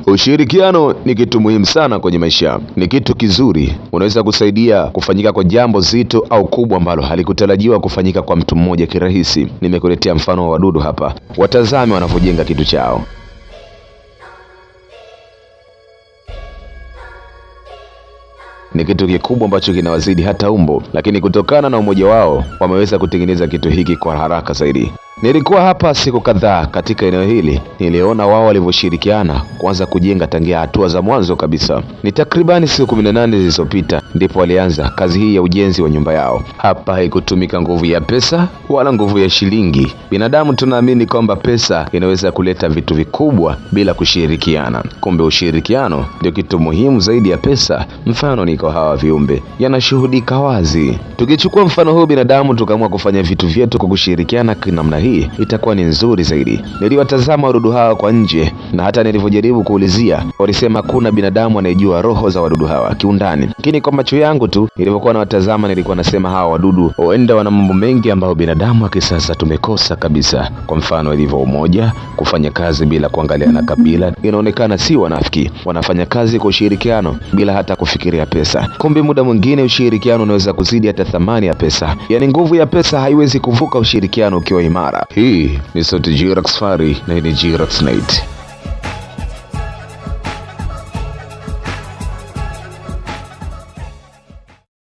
Ushirikiano ni kitu muhimu sana kwenye maisha. Ni kitu kizuri, unaweza kusaidia kufanyika kwa jambo zito au kubwa ambalo halikutarajiwa kufanyika kwa mtu mmoja kirahisi. Nimekuletea mfano wa wadudu hapa. Watazame wanavyojenga kitu chao. Ni kitu kikubwa ambacho kinawazidi hata umbo, lakini kutokana na umoja wao wameweza kutengeneza kitu hiki kwa haraka zaidi. Nilikuwa hapa siku kadhaa katika eneo hili, niliona wao walivyoshirikiana kuanza kujenga tangia hatua za mwanzo kabisa. Ni takribani siku 18 zilizopita ndipo walianza kazi hii ya ujenzi wa nyumba yao. Hapa haikutumika nguvu ya pesa wala nguvu ya shilingi. Binadamu tunaamini kwamba pesa inaweza kuleta vitu vikubwa bila kushirikiana. Kumbe ushirikiano ndio kitu muhimu zaidi ya pesa. Mfano ni kwa hawa viumbe, yanashuhudika wazi. Tukichukua mfano huu binadamu tukaamua kufanya vitu vyetu kwa kushirikiana namna hii, itakuwa ni nzuri zaidi. Niliwatazama wadudu hawa kwa nje, na hata nilivyojaribu kuulizia walisema kuna binadamu anayejua roho za wadudu hawa kiundani. Lakini kwa macho yangu tu nilivyokuwa nawatazama, nilikuwa nasema hawa wadudu huenda wana mambo mengi ambayo binadamu wa kisasa tumekosa kabisa. Kwa mfano ilivyo umoja, kufanya kazi bila kuangalia na kabila. Inaonekana si wanafiki, wanafanya kazi kwa ushirikiano bila hata kufikiria pesa. Kumbe muda mwingine ushirikiano unaweza kuzidi hata thamani ya pesa. Yaani nguvu ya pesa haiwezi kuvuka ushirikiano ukiwa imara. Hii ni sauti Jirax Fari na hii ni Jirax Night.